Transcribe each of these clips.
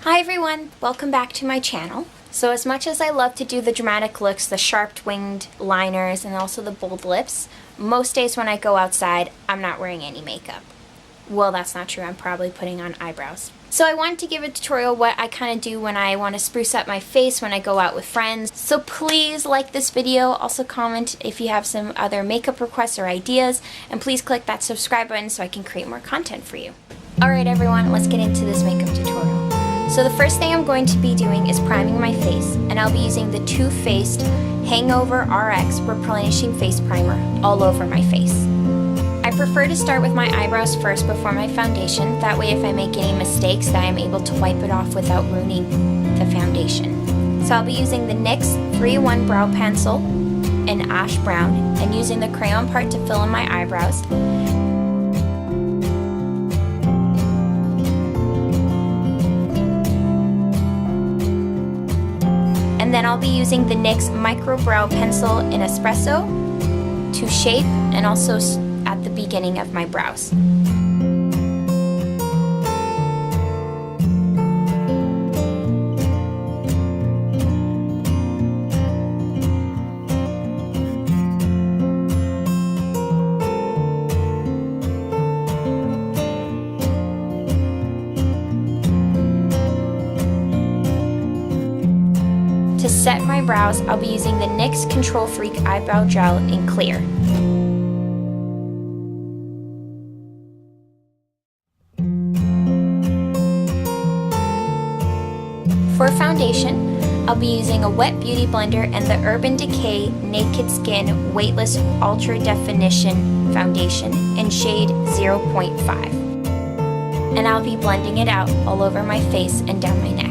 Hi everyone, welcome back to my channel. So as much as I love to do the dramatic looks, the sharp winged liners, and also the bold lips, most days when I go outside, I'm not wearing any makeup. Well, that's not true, I'm probably putting on eyebrows. So I wanted to give a tutorial what I kind of do when I want to spruce up my face when I go out with friends. So please like this video, also comment if you have some other makeup requests or ideas, and please click that subscribe button so I can create more content for you. Alright everyone, let's get into this makeup tutorial. So the first thing I'm going to be doing is priming my face, and I'll be using the Too Faced Hangover RX Replenishing Face Primer all over my face. I prefer to start with my eyebrows first before my foundation, that way if I make any mistakes that I'm able to wipe it off without ruining the foundation. So I'll be using the NYX 3-in-1 Brow Pencil in Ash Brown and using the crayon part to fill in my eyebrows. And then I'll be using the NYX Micro Brow Pencil in Espresso to shape and also at the beginning of my brows. To set my brows, I'll be using the NYX Control Freak Eyebrow Gel in Clear. For foundation, I'll be using a wet beauty blender and the Urban Decay Naked Skin Weightless Ultra Definition Foundation in shade 0.5. And I'll be blending it out all over my face and down my neck.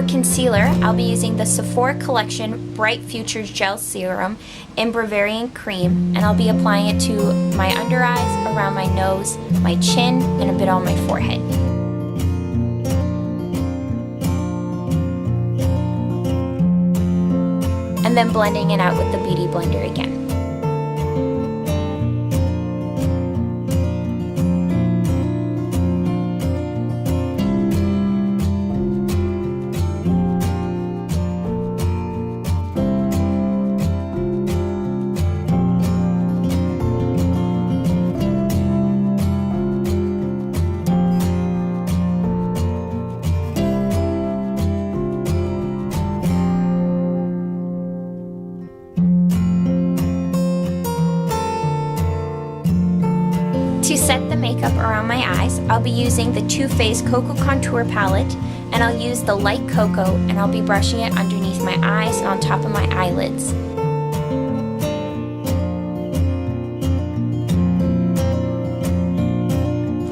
Concealer, I'll be using the Sephora Collection Bright Futures Gel Serum in Bavarian Cream, and I'll be applying it to my under eyes, around my nose, my chin, and a bit on my forehead. And then blending it out with the Beauty Blender again. To set the makeup around my eyes, I'll be using the Too Faced Cocoa Contour Palette, and I'll use the light cocoa, and I'll be brushing it underneath my eyes and on top of my eyelids.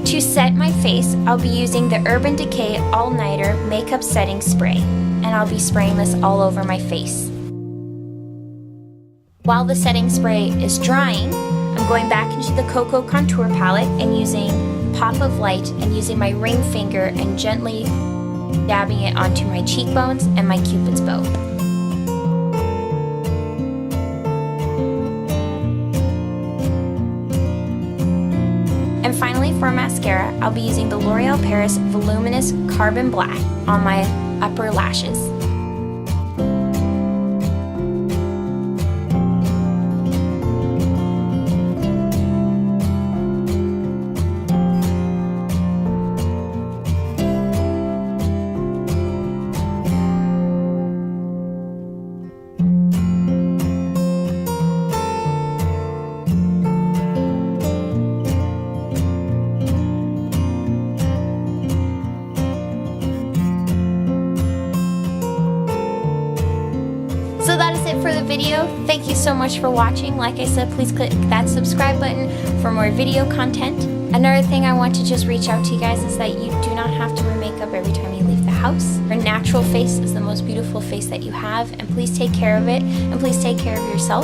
To set my face, I'll be using the Urban Decay All Nighter Makeup Setting Spray, and I'll be spraying this all over my face. While the setting spray is drying, I'm going back into the Cocoa Contour Palette and using Pop of Light and using my ring finger and gently dabbing it onto my cheekbones and my Cupid's bow. And finally, for mascara, I'll be using the L'Oreal Paris Voluminous Carbon Black on my upper lashes. for the video. Thank you so much for watching. Like I said, please click that subscribe button for more video content. Another thing I want to just reach out to you guys is that you do not have to wear makeup every time you leave the house. Your natural face is the most beautiful face that you have, and please take care of it, and please take care of yourself.